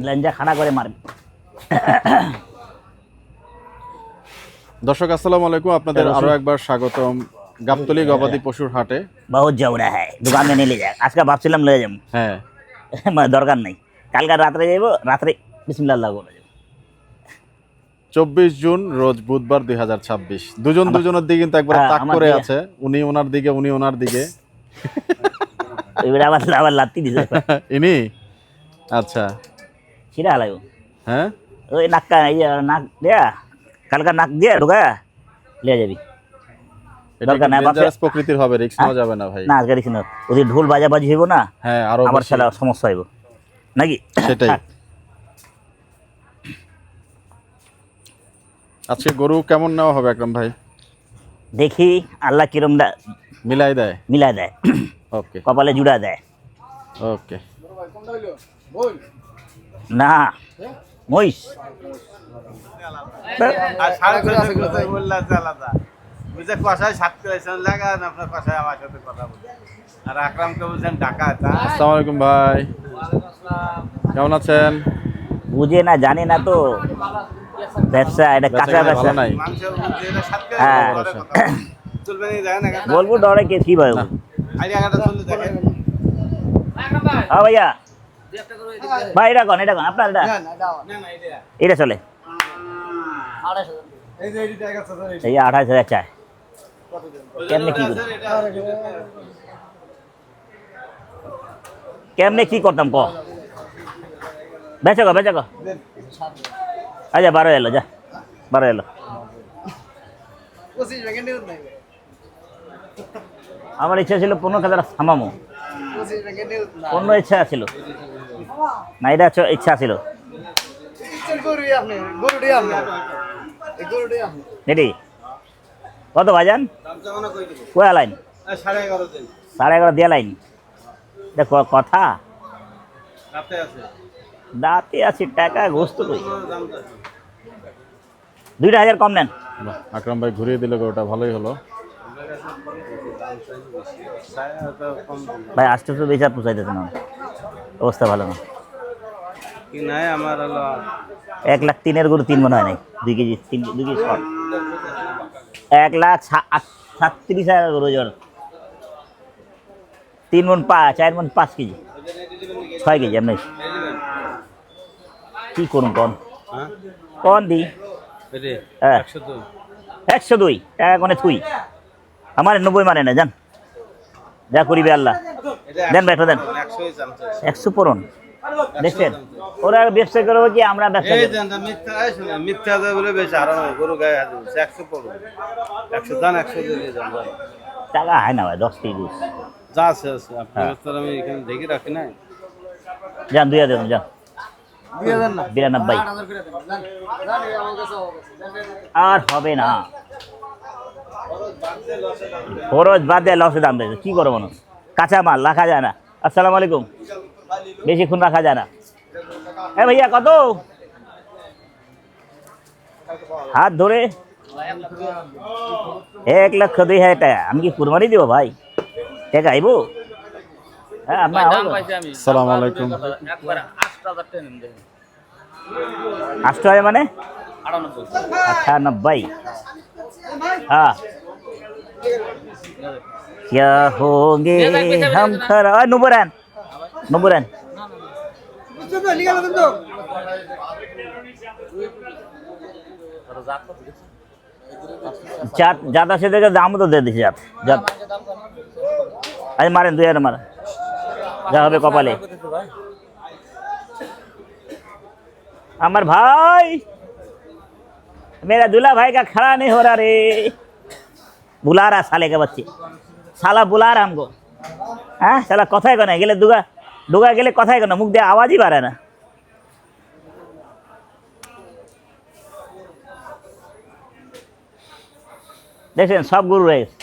লেঞ্জা খাড়া করে মারবে। দর্শক আসসালামু আলাইকুম, আপনাদের আরো একবার স্বাগতম গাবতলী গবাদি পশুর হাটে। বহুত জৌড়া হ্যাঁ, দোকান মে নিয়ে যায়। আজকে ভাবছিলাম লয়ে যাবো, হ্যাঁ, দরকার নেই। কালকে রাত্রে যাবো, রাত্রে বিসমিল্লাহ লাগবো। 24 জুন রোজ বুধবার 2026। দুজনের দিকে কিন্তু একবার তাক করে আছে, উনি ওনার দিকে, উনি ওনার দিকে। এবারে আবার লাত্তি দিছে ইনি আচ্ছা ছিড়া লাগবো। হ্যাঁ, ওই নাক্কা নাক দেয়া, কালকা নাক দিয়ে ঢোকা লিয়ে যাবি। দরকার নাই, প্রকৃতির হবে, রিস্ক নেওয়া যাবে না ভাই। না আজকে রিস্ক না, ওদের ঢোল বাজাবাজি হইব না। হ্যাঁ, আরো আমার ছেলে সমস্যা হইব নাকি। সেটাই। আজকে গরু কেমন নেওয়া হবে আকরাম ভাই? দেখি আল্লাহ কিরম মিলাই দেয়। ওকে, কপালে জুড়া দেয়। ওকে। না মহিষ আসসালামু আলাইকুম ভাই, কেমন আছেন? বুঝে না, জানে না তো ব্যবসা, এটা কাঁচা ব্যবসা নাই। হ্যাঁ, বলবো ডরে কে কি ভাই। হ্যাঁ ভাইয়া, ভাই এটা কোন আপনার, এটা চলে এই 28,000 চায়। কেমনে কি করতাম ক, বেচা গো আচ্ছা 12 এলো, যা 12 এলো। আমার ইচ্ছা ছিল 15,000 থামামো, অন্য ইচ্ছা ছিল না, এটা ইচ্ছা ছিল এটি। কত বাজান কয়া লাইন? 11.5 দিয়া লাইন। দেখো কথা দাঁতে আছে, টাকা গোস্ত কই। 2,000 কম নেন। আকরাম ভাই ঘুরিয়ে দিল, ওটা ভালোই হলো ভাই। আস্তে আস্তে বেচার পোষাইতেছে না, অবস্থা ভালো না। 1,03,000 গরু 3 মনে হয় নাই, 2 কেজি 2 কেজি শর্ট। 1,37,000 গরু জ্বর, 3 মন 4 মন 5 কেজি 6 কেজি। এমনি কি করুন কন দি? হ্যাঁ 102 টাকা কোনে থুই, আমার 90 মানে না, জান যা করিবে আল্লাহ। দেন বেটা দেন, 100 পূরণ। দেখছেন ওরা ব্যবসা করবো কি আমরা ব্যবসা টাকা হয় না ভাই, 10 কেজি যান 2,000 দেন, যান 92 আর হবে না। খরচ বাদ দিয়ে লসে দাম দেয়, কি করবো না, কাঁচা মাল রাখা যায় না। আসসালামু আলাইকুম, বেশিক্ষণ রাখা যায় না। হ্যাঁ ভাইয়া কত? হাত ধরে 1,02,000 টাকা। আমি কি কুরবানি দিব ভাই? টাকা আইব? হ্যাঁ আপনার আসসালামু আলাইকুম। 8,000 মানে 98। हाँ क्या होंगे हम खरा नुबुरान जात ज्यादा से देगा दाम तो दे दीजिए आप। जब आज मारें 2,000 मारा जा হবে কপালে। अमर भाई, मेरा दूल्हा भाई का खड़ा नहीं हो रहा रे, बुला रहा साले के बच्चे, साला बुला रहा हमको। हाँ साला कथाय को ना गेले दुगा गेले कथाय को ना, मुख दे आवाज ही बारे ना। দেখছেন সব গরু রয়ে গেছে।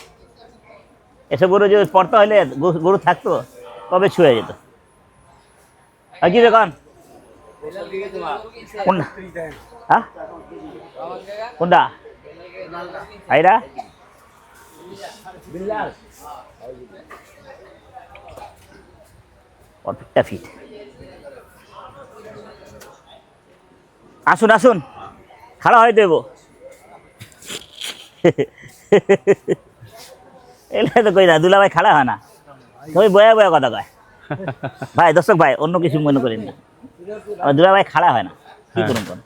এসব গরু যদি পড়তে হলে গরু থাকতো কবে ছুঁয়ে যেত। আর কি দেখুন কোনটা, হ্যাঁ কোনটা আইরা অর্ধেকটা ফিট আসুন আসুন, খাড়া হয়ে দেবো। এলে তো কই না, দুলা ভাই খাড়া হয় না, তুমি বয়া বয়া কথা কয়। ভাই দর্শক ভাই, অন্য কিছু মনে করেন না, আমার দুলা ভাই খাড়া হয় না, কি করুন কোন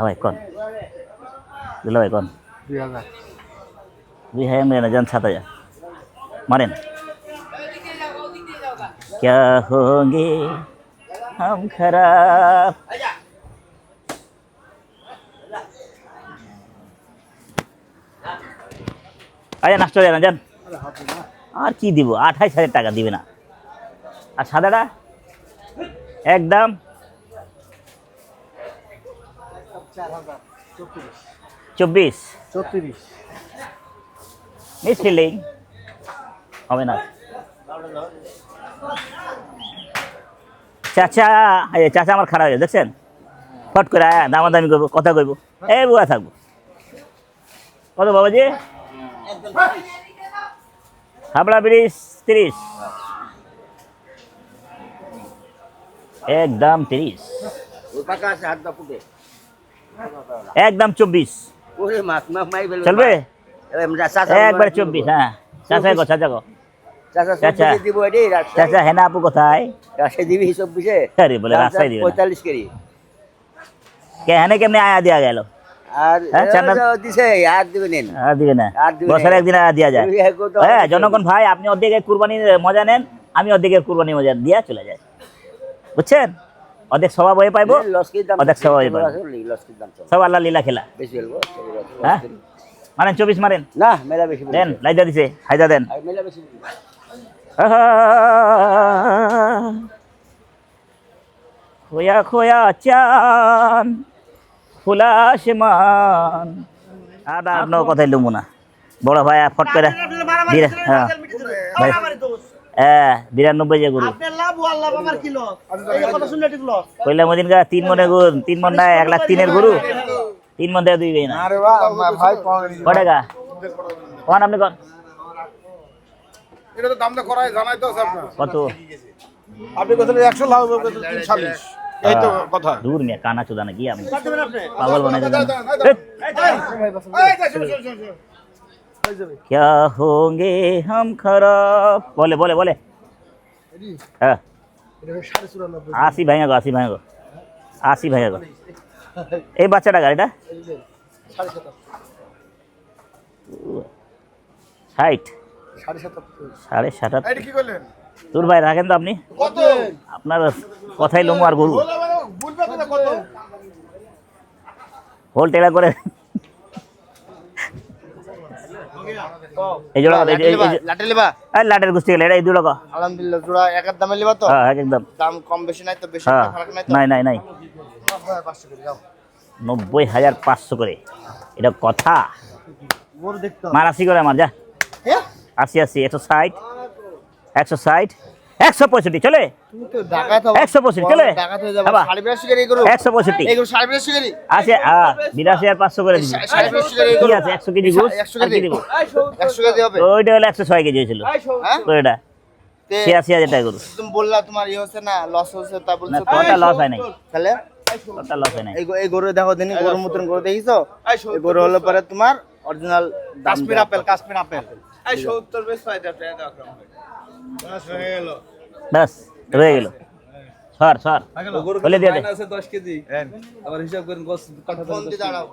ভাই কোন দুলা ভাই কোন 2000 মেরে যান 7000 মারেন। क्या होंगे हम खराब। আচ্ছা নষ্ট হয়ে যান, আর কি দিব, 28,000 টাকা দিবে না। আর সাদাটা একদম 24 মিসফিল্ডিং হবে না। চাচা, এই চাচা আমার খারাপ হয়ে দেখছেন, ফট করে আয়া দামাদামি করবো, কথা কইব, এই বুয়া থাকবো। কত বাবাজি? হাবড়া ব্রিজ 30, একদম 30, একদম 24 চলবে, একবার 24। হ্যাঁ চাচা গো, চাচা গো, চাচা চাচা হেনা আপু কোথায়? আরে বলে রাস্তায় দিবে 45 কেজি কে হেনে কেমনে আয়া দিয়া গেল? আর হ্যাঁ, চান্না- দিছে আর দিবেন আর দিবে না, আর দিবে না। বছরে একদিন আয়া দিয়া যায়। দুই এক তো হ্যাঁ জনগণ ভাই, আপনি অর্ধেকের কুরবানির মজা নেন, আমি অর্ধেকের কুরবানির মজা দিয়া চলে যায়, বুঝছেন? অর্ধেক স্বভাব হয়ে পাইবো, লস্কির দাম অর্ধেক স্বভাব হয়ে পাইবো, লস্কির দাম সব আল্লাহ লীলা খেলা। বেশি বলবো হ্যাঁ মারেন 24 মারেন, না মেলা বেশি বলবো দেন লাইদা দিছে, হাইদা দেন। আর মেলা বেশি বলবো खोया खोया चांद খোলা আসমান। আর অন্য কথাই লুমু না, বড় ভাই ফট করে হ্যাঁ ভাই, হ্যাঁ 92 যে গরু কইলাম ওদিন গা 3 মনে গুণ, 3 মন না 1,03,000 গরু, 3 মন দেয় 2 গই না। কয় টাকা কোন আপনি কোন? এটা তো দামটা করাই জানাই তো আপনার কত? আপনি কোথায় 100 লাভ হবে 340 এই তো কথা দূর মিয়া, কানা চোদা নাকি আমি পাগল বানাই দেন। क्या होंगे हम खराब, बोले बोले बोले। হ্যাঁ 80 ভাঙা গো, 80 ভাঙা গো, 80 ভাঙা গো। এই বাচ্চাটা গাড়িটা 60 7.5 এটা কি করলেন তোর ভাই রাখেন তো আপনি, কত আপনার কথাই লোমো আর গরু বলবে কত হোল টেলা করে। এই জোড়া লাটে লিবা লাটের গুষ্টি গেলে এটা এই দুটো আলহামদুলিল্লাহ জোড়া একার দামে লিবা তো হ্যাঁ একদম দাম কম বেশি নাই তো, বেশি হ্যাঁ ফারাক নাই তো। নাই নাই নাই 90,500 করে, এটা কথা? গরু দেখতে মার 80 করে আমার, যা হ্যাঁ 80 80 160 160 165 চলে, তুমি তো ঢাকা তো 165 চলে, ঢাকা তো যাবে বাবা 82 করে এই গরু 165 এই গরু 82 করে আছে। 82,500 করে দিবি, 82 করে এই কি গরু আছে 100 কেজি গোস 100 আর কি কেজি দিব? 100 কেজি হবে ওইটা হলো 106 কেজি হয়েছিল, হ্যাঁ ওইটা তে 86,000 টাকা গরু। তুমি বললা তোমার ইয়ে হচ্ছে না, লস হচ্ছে, তা না বলছো তোরটা লস হয় নাই, তাহলে তোরটা লস হয় নাই। এই গরু দেখো দিন, গরুর মতন গরু দেখিছো? এই গরু হলো পরে তোমার অরিজিনাল কাশ্মীর আপেল এই 70 বেশ ফায়দা বাস রয়ে গেল, সর সর বলে দিয়ে দে। 10 কেজি আবার হিসাব করেন গোস কাটা ফোন দিয়ে দাঁড়াও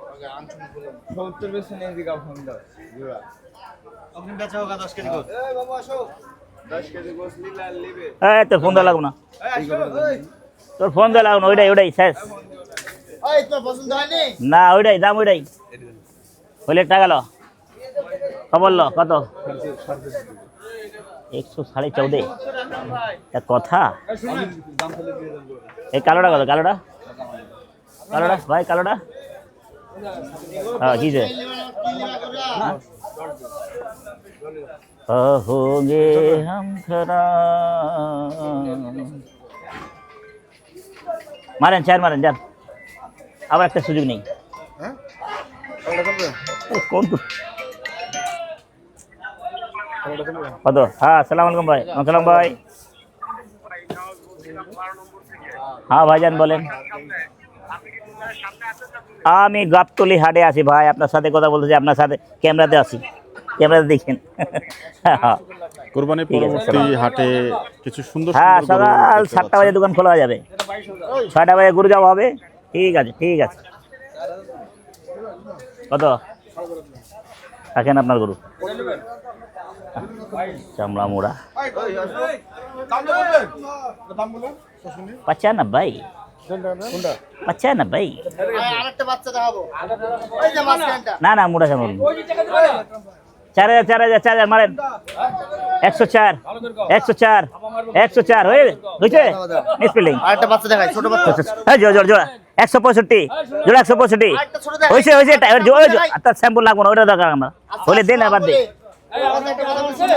70 বেশি নেই দিকা ফোন দাও জোড়া আপনি বেচা হোক 10 কেজি গোস এই বাবা আসো 10 কেজি গোস লিলা লিবে এই তোর ফোন দেওয়া লাগবো না, এই তোর ফোন দেওয়া লাগবো না, ওইটাই শেষ। এই তো পছন্দ হয়নি না ওইটাই দাম, ওইটাই হইলে টাকা লো, খবর লো কত? 114.5 এক কথা। এই কালোটা কত? কালোটা কালোটা ভাই কালোটা হ্যাঁ কি যে होंगे हम खराब। মারেন 4 মারেন যান, আবার একটা সুযোগ নেই। কোন কত? হ্যাঁ আসসালামু আলাইকুম ভাই। আসসালাম ভাই। হ্যাঁ ভাইজান বলেন। আমি গাবতলি হাটে আছি ভাই, আপনার সাথে কথা বলতেছি, আপনার সাথে ক্যামেরাতে আছি, ক্যামেরাতে দেখেন। কোরবানি পরবর্তী হাটে কিছু সুন্দর হ্যাঁ, সুন্দর গরু সকাল দেখতে 7টা বাজে দোকান খোলা হয়ে যাবে, 6টা বাজে গরু যাওয়া হবে। ঠিক আছে ঠিক আছে। কত রাখেন আপনার গরু? চামড়া মোড়া 95, 95। আরেকটা বাচ্চা দেখাবো, এই যে মাঝখানটা। না না, মোটা চামড়া 4000, 4000, 4000 মারেন। 104, 104, 104 হয়েছে স্পেলিং। আরেকটা বাচ্চা দেখাই, ছোট বাচ্চা। হ্যাঁ জোড়া জোড়া 165, জোড়া 165 আরেকটা ছোট দেখাই। হয়েছে হয়েছে। তার স্যাম্পল লাগবো না, ওটা দরকার আমার। হলে দেন আবার দে। একটা কথা বলছিল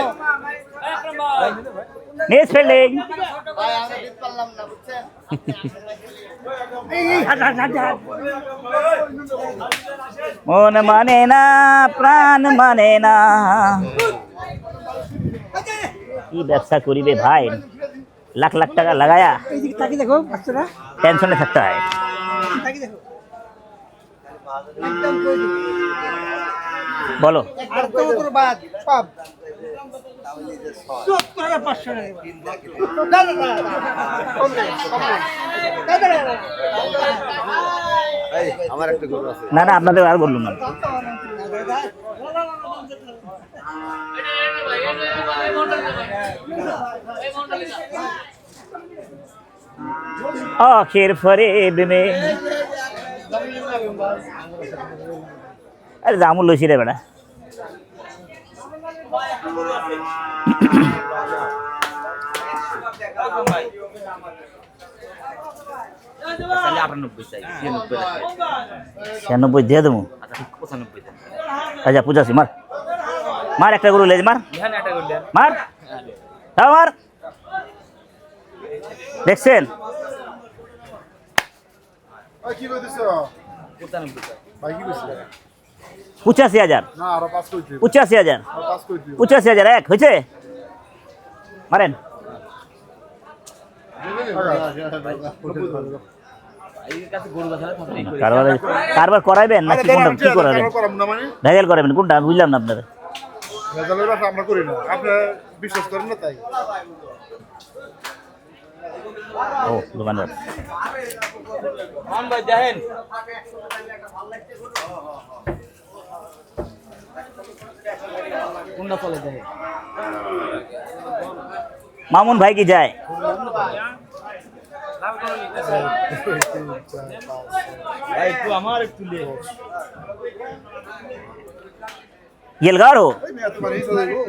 স্পেলিং ভাই, আমরা দিতে পারলাম না, বুঝছেন? মন মানে না, প্রাণ মানে না, কি ব্যবসা করিবে ভাই, লাখ লাখ টাকা লাগায়া টেনশনে থাকতে হয়। বলো আমার একটা গরু আছে। না না, আপনাদের আর বললুম না। আখের ফরেব মে আরে জামুল লইছি রে বেটা। তাহলে 98 চাই, 96 টাকা। 96 দিয়ে দেবো। আচ্ছা 95 দেন। আচ্ছা 85 মার, মার একটা গরু লেজ মার, এখানে একটা করলেন। মার তাও মার। দেখছেন কি কইতেছ 95 টাকা। ভাই? কি কইছ? 85,000, না আরো 5 কইতে, 85,000, আরো 5 কইতে। 85,000 এক হয়েছে। মারেন। এই কাছে গরু বাছারা থাকলেই করি। কারবার করাইবেন নাকি কোনটা কি করাবেন? করাম না মানে ভেজাল করাবেন কোনটা আমি বুঝলাম না আপনার। ভেজালের ব্যবসা আমরা করি না, আপনি বিশ্বাস করেন না তাই। ও দোকানদার মান ভাই দেখেন। কোনটা চলে দেখেন। মামুন ভাই কি যায়? ভাই একটু আমার একটু লে। গেলগার हो এই মেয়ে তোমার হিসাব দেবো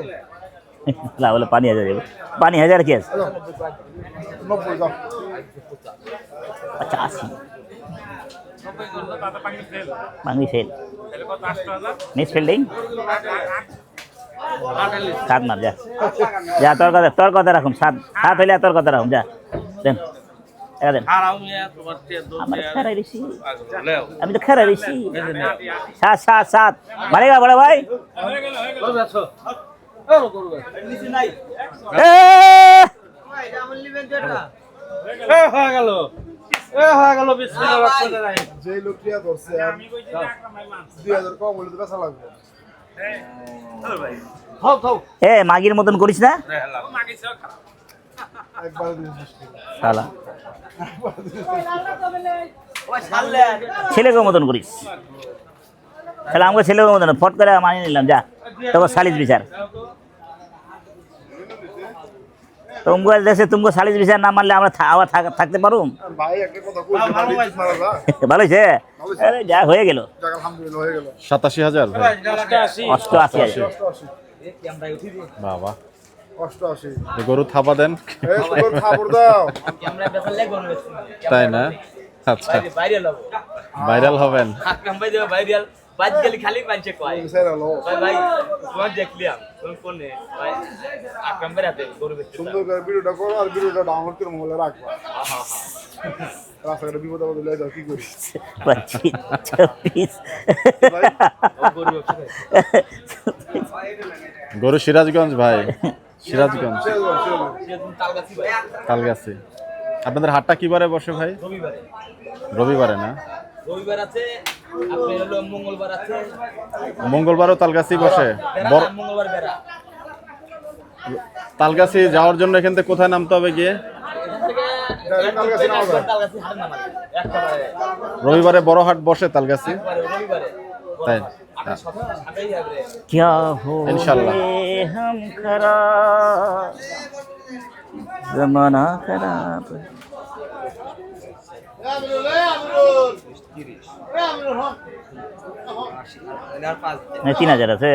ला बोले पानी 1000 देबो। पानी 1000 की है 90 দাও। 85 पानी फेल मिस फील्डिंग सात मार जा जा তোর কথা রাখুন সাত সাত হইলে তোর কথা রাখুন যা দেন টাকা দেন আমার খারাপ বেশি আমি তো খারাপ বেশি সাত সাত সাত মারেগা বড় ভাই যে লোকটিয়া ধরছে 2000 কম হলে তো বেচা লাগবে। এ মাগির মতন করিস না একবার দিন শালা ছেলেকে মতন করিস তাহলে আমাকে ছেলেকে মতন ফট করে মানিয়ে নিলাম যা তোকে সালিশ বিচার तुमको जैसे तुमको 40 বিচার না মানলে আমরা আবার থাকতে পারুম ভাই একটা কথা কইছি মারা যা ভালো হয়েছে আরে যা হয়ে গেল যাক আলহামদুলিল্লাহ হয়ে গেল 87,000 ভাই 88,000 বাবা 88 এই গরু থাপা দেন এই সুন্দর খাবার দাও ক্যামেরা বেসালে গরু বেচছি তাই না আচ্ছা ভাইরাল হবো ভাইরাল হবেন আকরাম ভাই দেব ভাইরাল বাদ গেলে খালি পাঁচে কয় সেরা লো ভাই ভাই তোমার দেখলিয়াম কোন কোনে ভাই আকরাম ভাই রাতে গরু বেচছি সুন্দর করে ভিডিওটা করো আর ভিডিওটা ডাউনলোড করে মোবাইলে রাখবা রাস্তাঘাটে বিপদ আপদ হলে যাও কি করি 25 গরু বেচছি গরু সিরাজগঞ্জ ভাই সিরাজগঞ্জ তুমি তালগাছি ভাই তালগাছি আপনাদের হাটটা কি বারে বসে ভাই? রবিবারে। রবিবারে না? রবিবার আছে, আপনার হলো মঙ্গলবার আছে। মঙ্গলবারও তালগাছি বসে? বেড়া বড় না, মঙ্গলবার বেড়া। তালগাছি যাওয়ার জন্য এখান থেকে কোথায় নামতে হবে গিয়ে? এখান থেকে তালগাছি হাটের নাম আছে, একেবারে। রবিবারে বড় হাট বসে তালগাছি? একবারে রবিবারে। তাই? আপনি সপ্তাহে হাটেই যাবে। क्या हो इंशाल्लाह। हम खराब जमाना खराब আর 3000 আছে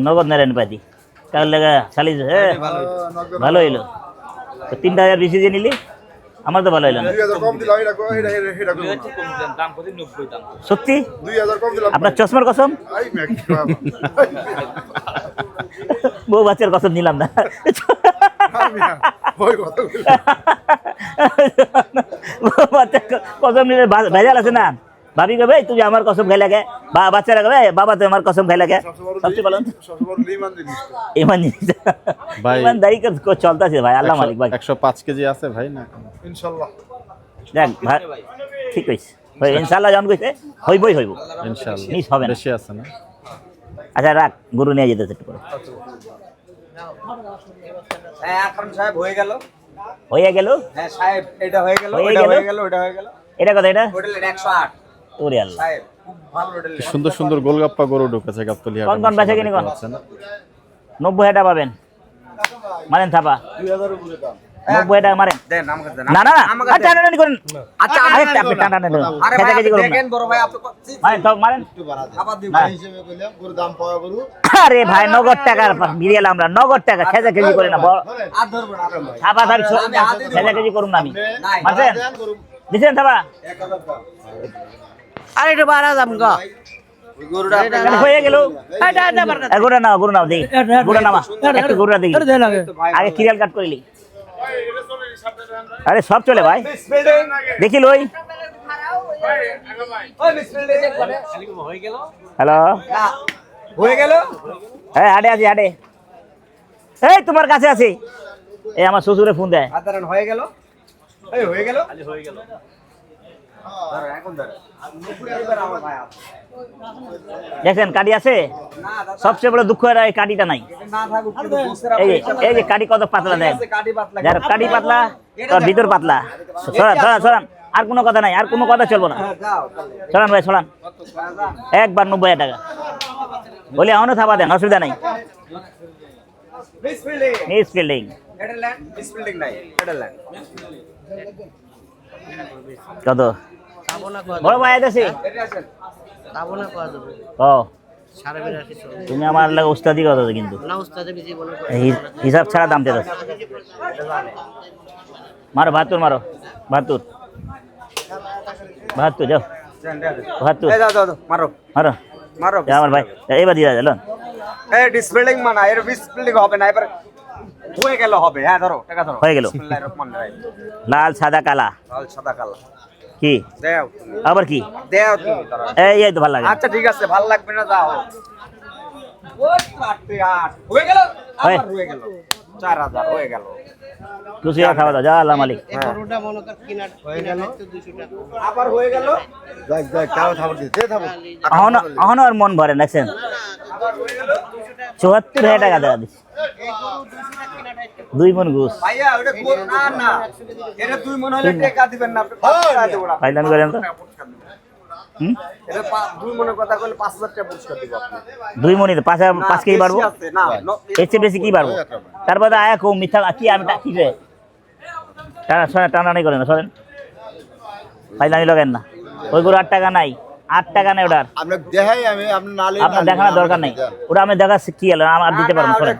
নগদ নারায়ণ পাতি কাল লাগা চালিস ভালো হইলো তো 3000 বেশি দিয়ে নিলি আমার তো ভালো হইলো না 2000 কম দিলাম এটা এটা দুই হাজার কম দেন, দাম প্রতি 90 দাম। সত্যি 2000 কম দিলাম আপনার চশমার কসম আই ম্যাক বউ বাচ্চার কসম নিলাম না আমি না ওই কথা বলি বউ বাচ্চার কসম নিলে ভেজাল আছে না ভাবি কবে তুই আমার কসম খাই লাগে বা বাচ্চারা কবে বাবা তুই আমার কসম খাই লাগে সবচেয়ে ভালো সবচেয়ে বড় লিমান জিনিস ইমান জিনিস ভাই ইমানদারি চলতেছে ভাই আল্লাহ মালিক ভাই 105 কেজি আছে ভাই না? ইনশাআল্লাহ দেখ ভাই ঠিক কইছে ভাই ইনশাআল্লাহ জান কইছে হইবই হইব ইনশাআল্লাহ মিস হবে না বেশি আছে না? আচ্ছা রাখ গরু নিয়ে যেতেছে একটু পরে হ্যাঁ আকরাম সাহেব হয়ে গেল। হয়ে গেল হ্যাঁ সাহেব এটা হয়ে গেল, হয়ে এটা গেল? হয়ে গেল, এটা হয়ে গেল। এটা কথা এটা হোটেল 108 ওরে আল্লাহ সাহেব খুব ভালো হোটেল। কি সুন্দর সুন্দর গোলগাপ্পা গরু ঢুকেছে গাবতলী কোন কোন বেচা কিনি কোন 90 টাকা পাবেন মারেন থাপা 2000 উপরে দাম 90 টাকা মারেন দেন আমাকে দেন। না না না আমাকে আচ্ছা দেন। টানা করেন আচ্ছা আরে আপনি টানা টানা আরে খেতে ভাই কেজি আপনি করুন দেখেন বড় ভাই আপনি মারেন তো মারেন একটু বাড়া দেন আবার দিব। এই হিসেবে কইলাম গরু দাম পাওয়া গরু আরে ভাই নগদ টাকার বিরিয়াল আমরা নগদ টাকা খেতে কেজি করে না আর ধরবেন আকরাম ভাই। থাপা থাপি আমি হাতে দিব। খেতে কেজি করুন না আমি নাই মারছেন দেন গরু দিছেন থাপা 1000 দাম আরে একটু বাড়া দাম গা। ওই গরুটা তাহলে হয়ে গেল গরু নাও গরু নাও দেখি গরু নামা একটু গরুটা দেখি আগে সিরিয়াল কাট করিলি আরে সব চলে ভাই দেখি লই ওই মিসফিল দে করে হয়ে গেল। হ্যালো না হয়ে গেল। হ্যাঁ হাটে আছি হাটে এই তোমার কাছে আছি এই আমার শ্বশুরে ফোন দেয় সাধারণ হয়ে গেল। এই হয়ে গেল। খালি হয়ে গেল। ধরো এখন ধরো। এবার আমার ভাই আছে। দেখছেন কাটি আছে না দাদা সবচেয়ে বড় দুঃখ এর এই কাটিটা নাই না থাকুক কিন্তু বসের এই যে কাটি কত পাতলা দেন কাটি পাতলা। যার কাটি পাতলা তোর ভিতর পাতলা সরান সরান সরান আর কোনো কথা নাই আর কোনো কথা চলবো না যাও তাহলে। সরান ভাই সরান একবার 90 টাকা বলি এখনো থাপা দেন অসুবিধা নাই মিসফিল্ডিং মিস ফিল্ডিং এটা ল্যান্ড মিসফিল্ডিং নাই এটা ল্যান্ড। কত বড় ভাই আছে এটা আছেন ও তুমি আমার লাগে উস্তাদি কথা কিন্তু হিসাব ছাড়া দাম চেয়ে মারো 72 মারো 72 72 যাও 72 এই দাও দাও দাও, মারো মারো মারো। যা আমার ভাই এইবার দিয়ে যাও এই ডিসবিল্ডিং মানা এর ডিসবিল্ডিং হবে না এবার হয়ে গেল হবে। হ্যাঁ ধরো টাকা ধরো। হয়ে গেল। বিসমিল্লাহির রহমানির রহিম। লাল সাদা কালা লাল সাদা কালো কি দেও আবার কি দেও তুমি ধরো। এই তো ভালো লাগে আচ্ছা ঠিক আছে ভালো লাগবে না যাও। ওই তো 8 হয়ে গেল আবার হয়ে গেল 4000 হয়ে গেল। খুশি হয়ে খাওয়া দাও যা আল্লাহ মালিক আবার হয়ে গেল যাক যাক তাও থাপড় দিতে থাপড় এখনো আর মন ভরে নাকছেন আবার হয়ে গেল। 74 টাকা দেওয়া দিচ্ছি 2 মন ঘুষ ভাইয়া ওটা কোন না না এটা 2 মন হলে টাকা দিবেন না আপনি 5 টাকা দেব না। ফাইলাম করেন তো হুম এটা 2 মনের কথা কইলে 5000 টাকা পুরস্কার দিব আপনি। 2 মনই তো 5 কেজি বাড়বো বেশি আছে, না এর চেয়ে বেশি কি পারবো তারপরে আয়া খুব মিথ্যা কি আমি কি রে টানাটানি করেন না সরেন ফাইলামি লাগেন না ওই গরু 8 টাকা নাই 8 টাকা নেই ওটার আমরা দেখাই আমি আপনি নালে আপনার দেখানোর দরকার নেই ওটা আমি দেখা কি হলো আমার দিতে পারবো সরেন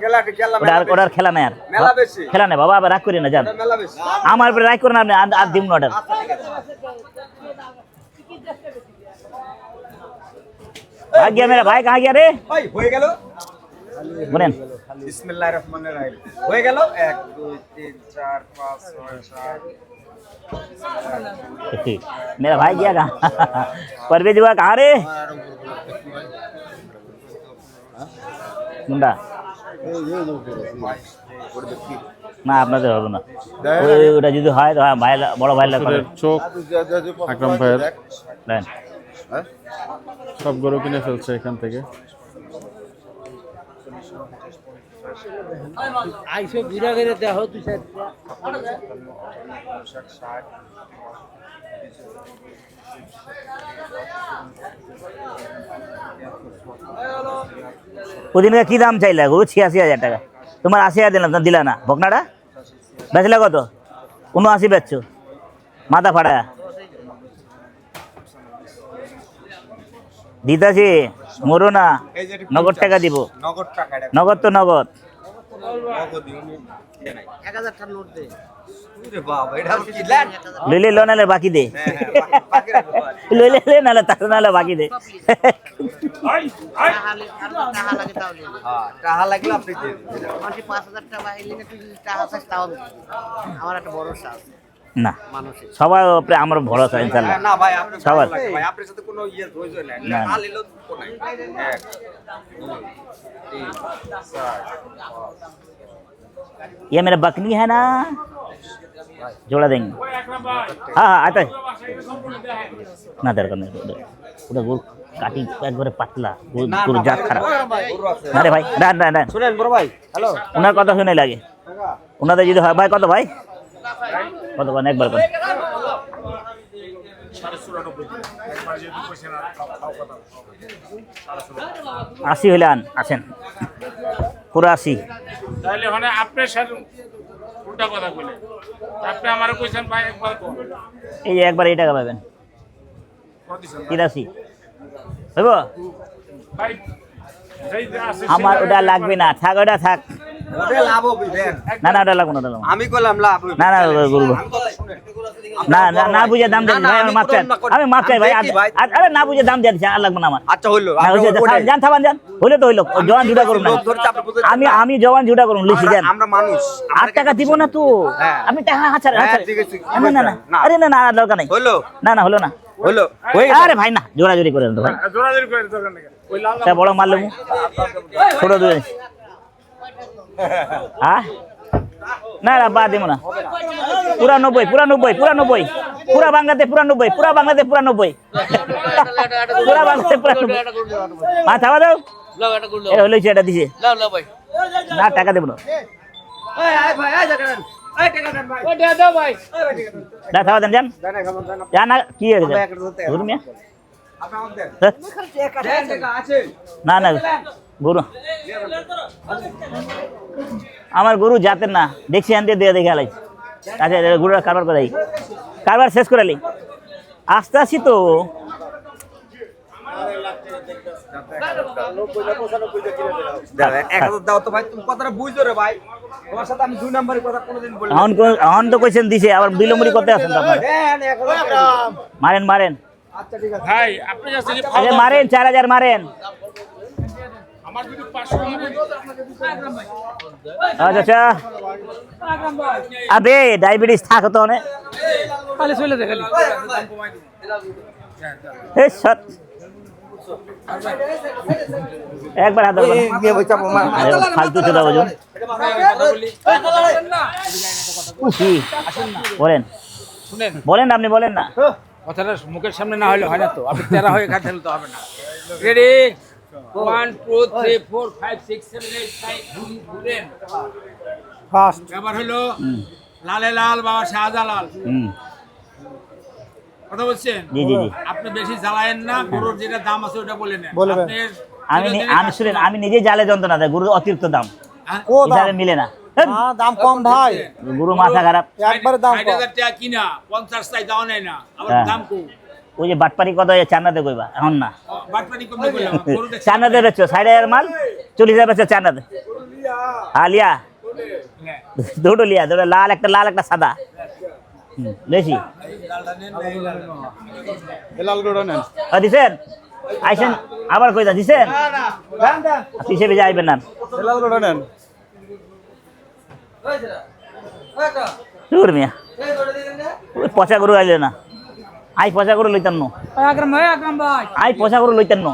ওটার খেলা নেই আর মেলা বেশি খেলা নেই বাবা আবার রাগ করি না যান মেলা বেশি। আমার উপরে রাগ করেন আপনি আর দিম না অর্ডার भाग गया मेरा भाई कहाँ गया रे ভাই হয়ে গেল। बोलें বিসমিল্লাহির রহমানির রহিম হয়ে গেল 1 2 3 4 5 6 7 मेरा भाई गया कहाँ परवेज हुआ कहाँ रे मुंडा না আপনাদের হবে না, ওটা যদি হয় তো ভাই বড় ভাই বাছুরের চোখ আকরাম ভাইয়ের দেন। সব গরু কিনে ফেলছে এখান থেকে। ওদিনকে কি দাম চাইলে গরু? 86,000 টাকা। তোমার 80,000 দিলাম, তুমি দিলা না। ভকনাটা বেচলে কত? 79 বেচছো, মাথা ফাড়া দিতাছি, মরো না। নগদ টাকা দিব, নগদ তো নগদ। লইলে লো, নালে বাকি দে। লইলে লে, নালে তার নালে বাকি দে। টাকা লাগলে আপনি দিয়ে দিন। 5,000 টাকা আইলে তুই টাকা চাস তাও আমার একটা ভরসা আছে না, মানুষের। সবাই উপরে আমার ভরসা ইনশাআল্লাহ। না ভাই আপনি সবার ভাই আপনার সাথে কোনো ইয়ে হইছে না, না। টাকা নিলেও তো নাই। 1 2 3 4 ये मेरा बकनी है ना, जोड़ा देंगे। हाँ हाँ आता है ना, दरकार नहीं। ওটা গরু কাটি একবারে পাতলা, গরু জাত খারাপ। না রে ভাই, ডান ডান ডান। শুনেন বড় ভাই, হ্যালো, ওনার কথা শুনে লাগে। ওনাদের যদি হয় ভাই, কত ভাই, কত করেন একবার করে? 80 হইলে আসেন, পুরো 80। তাহলে মানে আপনার সাথে উল্টা কথা বলে আপনি আমারও কইছেন ভাই একবার কোন এই যে একবার এই টাকা পাবেন, 83 হইব। ভাই যেই আছে আমার ওটা লাগবে না, থাক ওটা থাক। ওটা লাভ হবে দেন। না না ওটা লাগবে না, ওটা লাগবে না। আমি কইলাম লাভ হবে। না না বলবো না, না না বুঝে দাম দেন ভাই, আমি মাপ চাই, আমি মাপ চাই ভাই। আরে না বুঝে দাম দিয়ে দিচ্ছি, আর লাগবে না আমার। আচ্ছা হইলো, না, হইছে, যান থামান যান, হইলে তো হইলো। জওয়ান ঝুটা করুন না, আমি জওয়ান ঝুটা করুন, লিখি দেন। আমরা মানুষ 8 টাকা দিব না তো, হ্যাঁ। আমি টাকা হাজার হাজার। ঠিক আছে, না না না, আরে না না, আর দরকার নাই। হইলো না না হলো না, হইলো আরে ভাই না, জোরাজোরি করে দেন তো ভাই। জোরাজোরি করে দরকার নেই, ওই লাল তা বড় মারলে ছোট দুই। হ্যাঁ না না, বাদ দিব না। পুরা 90, পুরা 90, পুরা 90, পুরা বাংলাতে পুরা 90, পুরা বাংলাতে পুরা 90, পুরা বাংলাতে পুরা 90। মা থাবা দাও, এটা হইলো এটা দিছে না, টাকা দেব না। না থাবা দেন, যান যান না, কি হয়েছে ধরুন মিয়া। না না গরু আমার গরু জাতের না, দেখছি আনতে দিয়ে দেখে আলাই। আচ্ছা গরুটা কারবার করাই, কারবার শেষ করালি, আস্তে আসি তো। দাও তো ভাই, তুমি কথাটা বুঝছো রে ভাই, তোমার সাথে আমি 2 নম্বরের কথা কোনোদিন বলি। এখন তো কইছেন দিছে, আবার বিলম্বরি করতে আছেন তো আপনারা। মারেন মারেন, আচ্ছা ঠিক আছে ভাই আপনি কাছে কি আচ্ছা মারেন, 4000 মারেন। আমার যদি 500 আচ্ছা আচ্ছা, আবে ডায়াবেটিস থাকো তো অনেক খালি চলে যায় খালি এই সত একবার হাত ধরো, ফালতু চোদা বলুন। বলেন শুনেন, বলেন, আপনি বলেন না। কথাটা মুখের সামনে না হলে হয় না তো, আপনি তেরা হয়ে ঘাট তো হবে না। রেডি 1 2 3 4 5 6 7 8 9 ঘুরেন ফার্স্ট এবার হলো লালে লাল বাবা শাহজালাল। কথা বলছেন? জি জি জি, আপনি বেশি জ্বালায়েন না, গরুর যেটা দাম আছে ওটা বলে নেন। বলবেন। আমি শুনেন, আমি নিজে জালে যন্ত্রণা দেয়, গরুর অতিরিক্ত দাম ও দাম হিসাবে মিলে না। দাম কম ভাই, গরু মাথা খারাপ। একবারে দাম কম। 60,000 টাকা কিনা 50 টাই দাও নাই না, আবার হ্যাঁ। দাম কম। ওই যে বাটপারি কথা চান্নাতে কইবা, এখন না। বাটপানি কমে কইলাম, গরু দেখছেন? চান্নাতে বেচছো 60,000 মাল, 40,000 বেচছো চান্নাতে। আলিয়া দুটো লিয়া, দুটো লাল, একটা লাল একটা সাদা। বেশি লাল গরু নেন। দিছেন, আইসেন আবার কইতা দিছেন, হিসেবে যাইবেন না। লাল গরু নেন। দূর মিয়া, ওই পচা গরু আইলে না, আই পচা গরু লইতাম ন, আই পচা গরু লইতাম ন।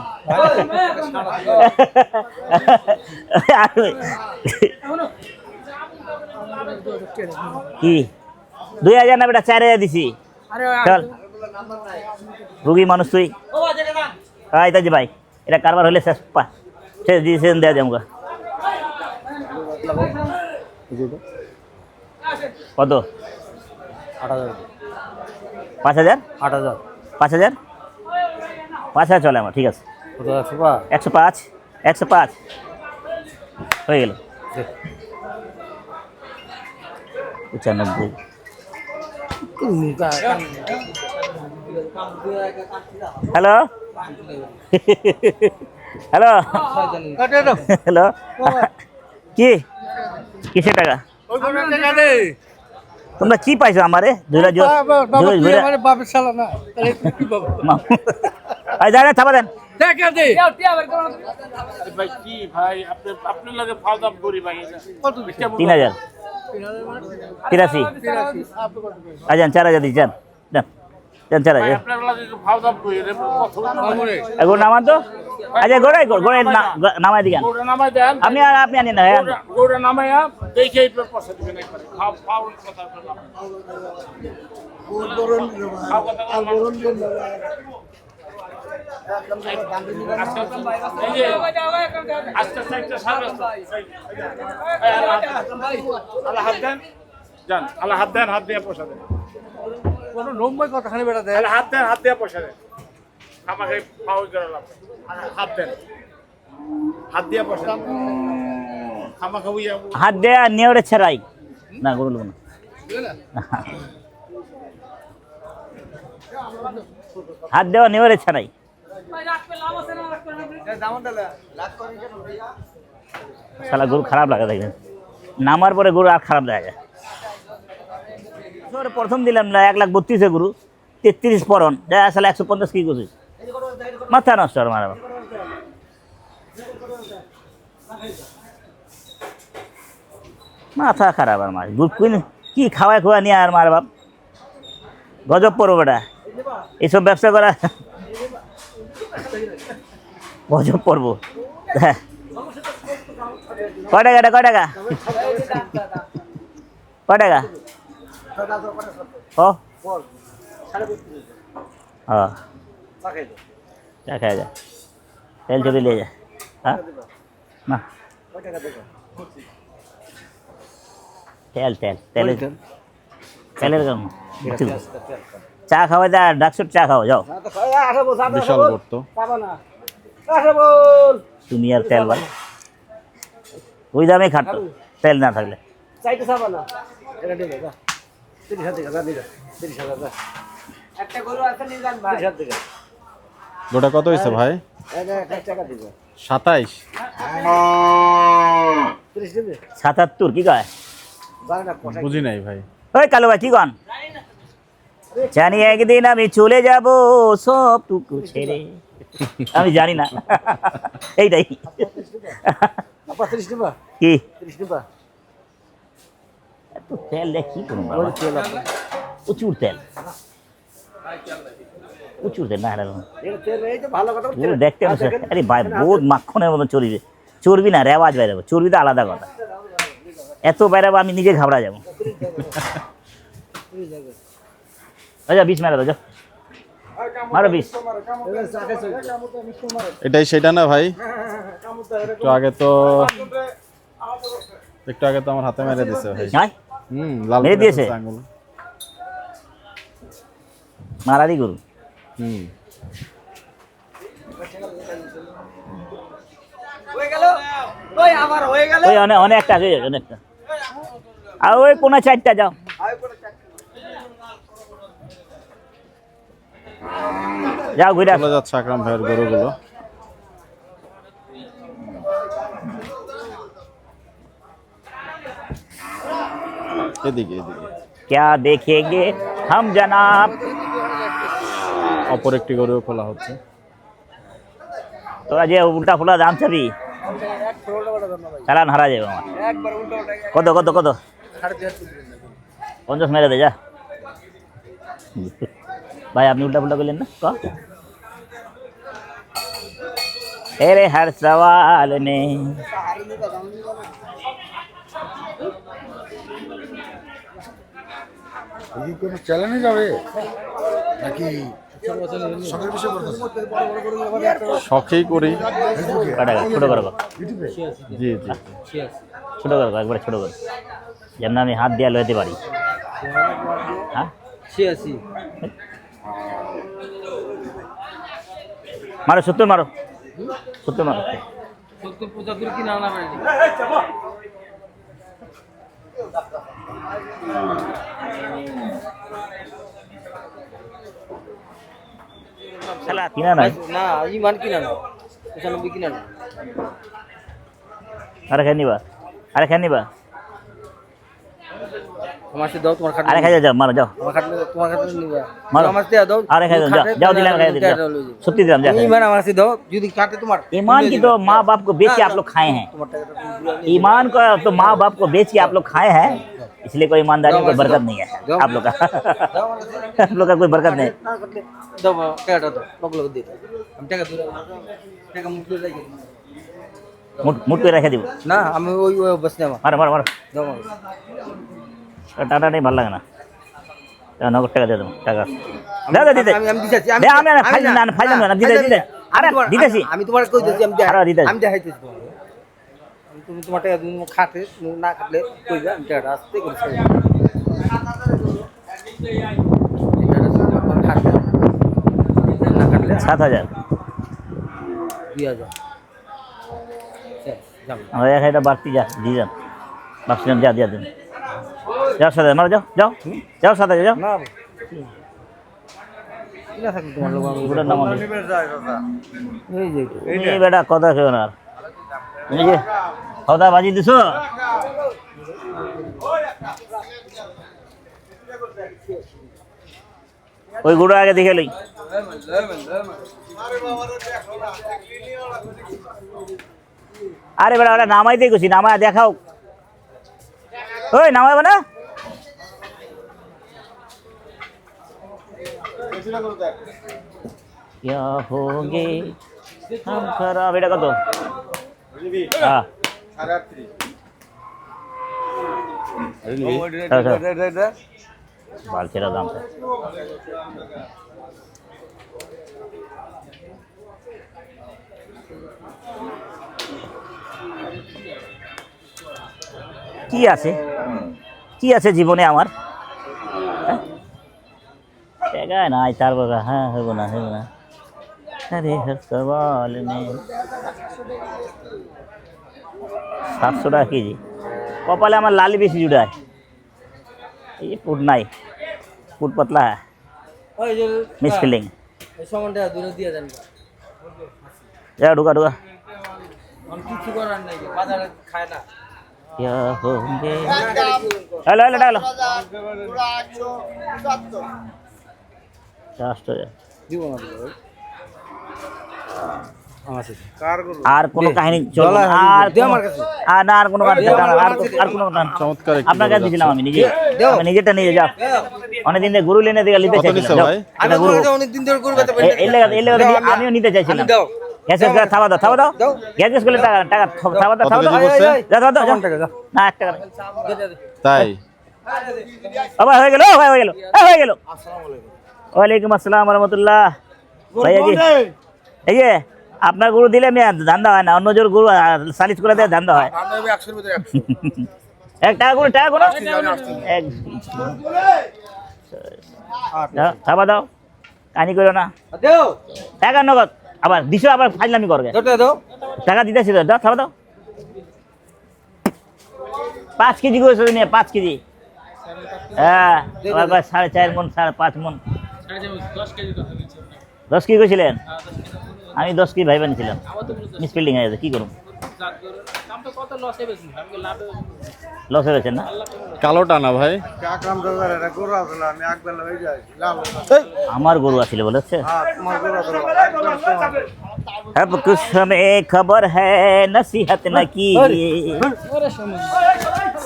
কি 2000 না বেটা 4000 দিছি চল রুগী মানুষ তুই তাই ভাই এটা কারবার হলে শেষ দিয়েছেন দেওয়া যাবো কত 5000 5000 5000 চলে আমার ঠিক আছে 105 105 হয়ে গেল 95 হ্যালো হ্যালো হ্যালো কি কিসের টাকা তোমরা কি পাইছো আমারে থাপা দেন 3000 83 আজান 4000 দিই যান যান 4000 এখন নামান তো আচ্ছা গোড়াই নামাই দিগান আপনি আনি না হাত দেন হাত দিয়ে পয়সা দেন কোনো নম্বর কতখানি বেটা দেন হাত দিয়ে পয়সা দেন আমাকে ফাউল করে লাভ হাত দেন হাত দিয়ে পয়সা আমাকে হাত দেয়া নেওরে ছাড়াই না গরু লোক না হাত দেওয়া নেওরে ছাড়াই শালা গরু খারাপ লাগে দেখবেন নামার পরে গরু আর খারাপ লাগে প্রথম দিলাম না 1,32,000 গরু 33 পরন যা আসলে 150 কি করছিস মাথা নষ্ট আর মারা মাথা খারাপ আর মার কি খাওয়াই খোয়া নিয়ে আর মার বাপ গজব পড়ো বেটা এইসব ব্যবসা করা গজব পড়বো কয় টাকা এটা কয় টাকা কয় টাকা ও হ্যাঁ চা খাই যা তেল চলে নিয়ে যা হ্যাঁ না তেলের কেন চা খাওয়া যা ডাকসুর চা খাও যাও বিশাল গর্ত তুমি আর তেল ভাই ওই দামে খাটো তেল না থাকলে গোটা কত হয়েছে ভাই 27 77 কি কয় বুঝি নাই ভাই ওই কালো ভাই কি কন জানি একদিন আমি চলে যাব সব টুকু ছেড়ে আমি জানি না এইটাই কি এত তেল দেখ কি করুন প্রচুর তেল না দেখতে আরে ভাই বহুত মাখনের মতো চর্বি চর্বি না রেওয়াজ বেরাবো চর্বি তো আলাদা কথা এত বেরাবো আমি নিজে ঘাবড়া যাবো আচ্ছা 20 মেরা দাও মারো 20 এটাই সেটা না ভাই একটু আগে তো আমার হাতে মেরে দিয়েছে ভাই লাল মেরে দিয়েছে মারারি গরু অনেকটা আর ওই 4.5টা যাও যাও ঘুরে চলে যাচ্ছে আকরাম ভাইয়ের গরুগুলো এদিকে क्या देखेंगे हम जनाब অপর একটি গরু খোলা হচ্ছে তোরা যে উল্টা খোলা দাম চাবি চালান হারা যাবে আমার কত 50 মেরে দে যা भाई आपने उल्टा पुल्टा कर लेना कौन तेरे हर सवाल ने কি কোনো চ্যালেঞ্জ যাবে নাকি শখের বিষয় করতেছে? শখেই করি। ছোট করো ইউটিউবে জি জি। ছোট করো একবারে ছোট করো, যেমন আমি হাত দিয়ে লইতে পারি। হ্যাঁ মারো 70 মারো 70 মারো। 70-75 কি না না ভাই খেলা কিনা নাই না ইমান কিনা না 95 কিনা না আরে খাই নিবা, আরে খাই নিবা, আমার সাথে দাও তোমার খাট আরে খাই যাও, মারো যাও তোমার খাট নিবা মারো। আমার সাথে দাও আরে খাই যাও, যাও দিলাম, খাই দিলাম, সত্যি দিলাম। যাও ইমান আমার সাথে दाओ যদি काटे तुम्हार ईमान की तो माँ बाप को बेच के आप लोग खाए हैं, ईमान को तो माँ बाप को बेच के आप लोग खाए हैं, इसलिए कोई ईमानदारी में कोई बरकत नहीं है आप लोग का। आप लोग का कोई बरकत नहीं। দাও টাকাটা দাও পগলো দে আমি টাকা দূর টাকা মুখ দিয়ে রাখি मुठ पे रखे দিব না আমি ওই বস নেব मारो मारो मारो। দাও टाटा नहीं ভালো লাগে না, নগদ টাকা দিয়ে দেবো, টাকা দাদা দিতে আমি দিতেছি দে, আমি ফাইল না ফাইল না দিতে দিতে, আরে দিতেছি, আমি তোমার কই দিতেছি আমি আরে দিতেছি। আমি দেখাইতেছি তুমি তোমার টাকা তুমি খাতে না খাটলে কইবা আমি টাকা আসতে করে খাই না খাটলে 7000 2000 যাও আমার এক হাজার বাড়তি যা দিয়ে যান, ভাবছিলাম যা দিয়ে দেন। যাও 7000 মারো, যাও যাও যাও 7000 যাও। না কিনা থাকি তোমার লোক আমি পুরো নাম এই যে এই বেটা কথা কেউ না, তুমি যে কথা বাজি দিছো। ওই গুড়ো আগে দেখে লই, আরে বেটা ওটা নামাইতে গেছি, নামায় দেখাও, ওই নামাইবে না। क्या होंगे हम खराब এটা কত? হ্যাঁ বালছেরা দাম কি আছে, কি আছে জীবনে আমার? টাকা নাই তারপর হ্যাঁ হবো না হবো না, আরে হর সওয়াল নেই। 700 টাকা কেজি, কপালে আমার লালি বেশি জুড়ায়, এই পুট নাই, পুট পাতলা হ্যাঁ, ওই যে মিস ফিলিং। এই সমানটা দূরে দিয়ে দেন যা ঢুকা ঢুকা। আমি কিছু করার নাই বাজারে খায় না क्या होंगे हेलो हेलो डालो 400 দিব না আর কোনো কাহিনী চলো না, আর দে আমার কাছে আর না আর কোনো আর কোনো চমৎকার একটি আপনার কাছে গরু দিছিলাম আমি নিজে, দাও। আমি নিজেটা নিয়ে যাও। অনেকদিন ধরে গরু লেনে দিকে নিতে কত নিছে চাইছিলাম, ভাই? আমি এটা গরু অনেক দিন ধরে করবে এই লেগে আমিও নিতে চাইছিলাম। দাও গ্যাস করে থাবা দাও, থাবা দাও, দাও। গ্যাস করলে টাকা টাকা থাবা দাও, কত থাবা দাও, কেজি পড়ছে? যাও যাও যাও টাকা দাও না 1 টাকা তাই আবার হয়ে গেল, হয়ে গেল, হয়ে গেল। ওয়ালাইকুম আসসালাম ওয়া রাহমাতুল্লাহ। ভাইয়া জি এই যে আপনার গরু দিলে আমি ধান্দা হয় না, অন্য জোর গরু সালিশ করে দেয় ধান্দা হয়। 1 টাকা করে টাকা কোনো থাবা দাও, কানি করো না, দাও টাকা নগদ। আবার দিছো, আবার ফাইলামি করবে, দাও টাকা দিতেছি তো, দাও থাবা দাও। 5 কেজি করেছো নিয়ে 5 কেজি, হ্যাঁ আমার কাছে 4.5 মন 5.5 মন 10 কেজি করেছিলেন, আমি 10 কেজি ভাই বানিয়েছিলাম, মিস ফিল্ডিং হয়ে গেছে, কি করুন লস হয়ে গেছে না। কালো টানা ভাই, আমার গরু আসলে বলে হচ্ছে अब कुछ हमें खबर है नसीहत न कीजिए,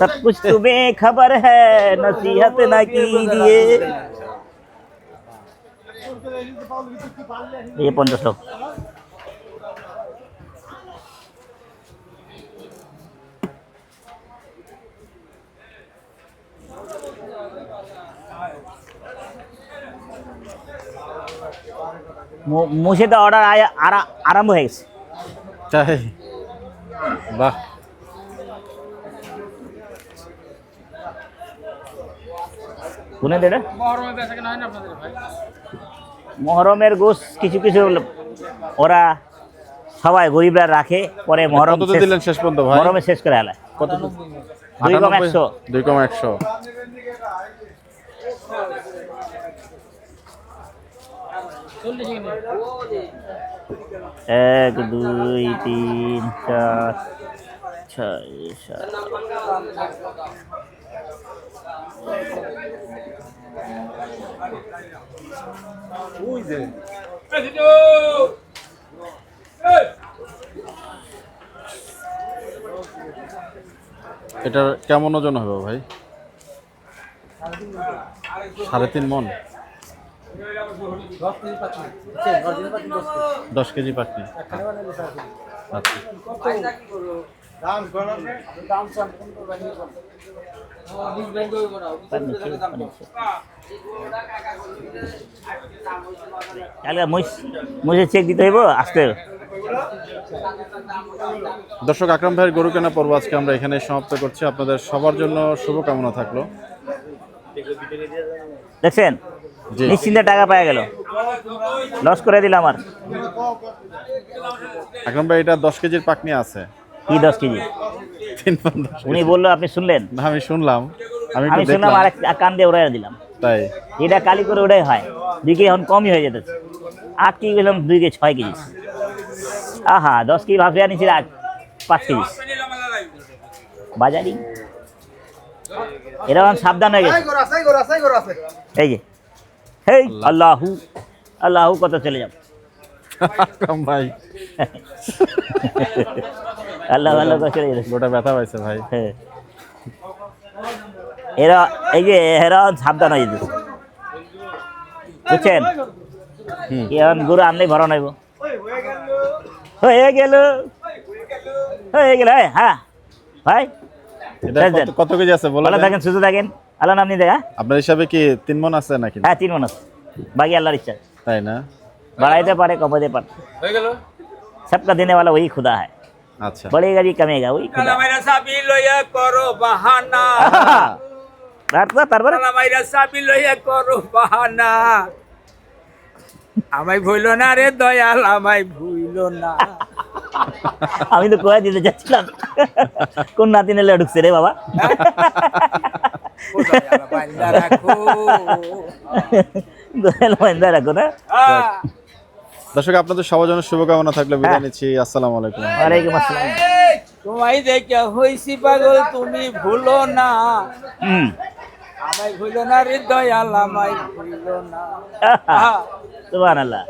सब कुछ तुम्हें खबर है नसीहत न कीजिए। ये 50 लोग মুর্শিদা অর্ডার আরম্ভ হয়ে গেছে। তাই বাহ, শুনে দে এটা। মহরমে বেচা কেনা হয় না আপনাদের ভাই? মহরমের গোশ কিছু কিছু ওরা সবাই গরিবরা রাখে, পরে মহরম কত দিলেন শেষ পর্যন্ত ভাই? মহরমে শেষ করে আলায়। কত? 2 কম 100। 2 কম 100। এক 2 3 4 6 7। এটার কেমন ওজন হবে ভাই? 3.5 মন। 10 কেজি পাখি। আচ্ছা, তাহলে মুঝে চেক দিতে হইব আসতে। দর্শক, আকরাম ভাইয়ের গরু কেনা পর্ব আজকে আমরা এখানে সমাপ্ত করছি। আপনাদের সবার জন্য শুভকামনা থাকলো। দেখছেন, জি। নিশ্চিন্তে টাকা পাওয়া গেল, লস করে দিলাম। আর আকরাম ভাই, এটা 10 কেজির পাকনি আছে। কি 10 কেজি? 3 মণ 10 উনি কেজি। বললো, আপনি শুনলেন? না, আমি শুনলাম, আমি আমি একটু শুনলাম, দেখলাম। আর এক কান দিয়ে উড়াই দিলাম। তাই এটা কালি করে ওটাই হয়, দিকে এখন কমই হয়ে যেতেছে। 8 কেজি গেলাম, 2 কে 6 কেজি। আহা, 10 কেজি ভাবতে আনিছি, 5 কেজি বাজারি। এরকম সাবধান হয়ে গেছে। এই যে, হেই আল্লাহু আল্লাহু কত চলে যাব। আকরাম ভাই, আল্লাহ আল্লাহ করে চলে যাবে। গোটা ব্যথা পাইছে ভাই। হ্যাঁ, এরা এই যে এরা সাবধান হয়ে যেতেছে, বুঝছেন? এখন গরু আনলেই ভরা নাইব। হয়ে গেল, হয়ে গেল। হ্যাঁ ভাই, এটা কত কেজি আছে বলেন? ভালো থাকেন, সুস্থ থাকেন, আল্লাহ নাম নিয়ে দেখা। আপনার হিসাবে কি 3 মণ আছে নাকি? হ্যাঁ, 3 মণ আছে, বাকি আল্লাহর ইচ্ছা। তাই না? बढ़ाते पारे कमाते पारे, হয়ে গেল। सबका देने वाला वही खुदा है। আচ্ছা, बढ़ेगा जी कमेगा वही खुदा। কালামাইরা সাবি লইয়া করো বাহানা, তারপরে কালামাইরা সাবি লইয়া করো বাহানা, আমায় ভুইলো না রে দয়াল, আমায় ভুইলো না। আমি তো কয়ে দিতে যাচ্ছিলাম, কোন নাতি নেলে ঢুকছে রে বাবা। ও দয়াল বান্দা রাখো। দয়াল বান্দা রাখো না। দর্শক, আপনাদের সবার জন্য শুভকামনা থাকলে বিদায় নিচ্ছি। আসসালামু আলাইকুম। ওয়ালাইকুম আসসালাম। তোমায় দেখে হইছি পাগল, তুমি ভুলো না, হুম, আমায় ভুইলো না রে দয়াল, আমায় ভুইলো না। সুবহানাল্লাহ।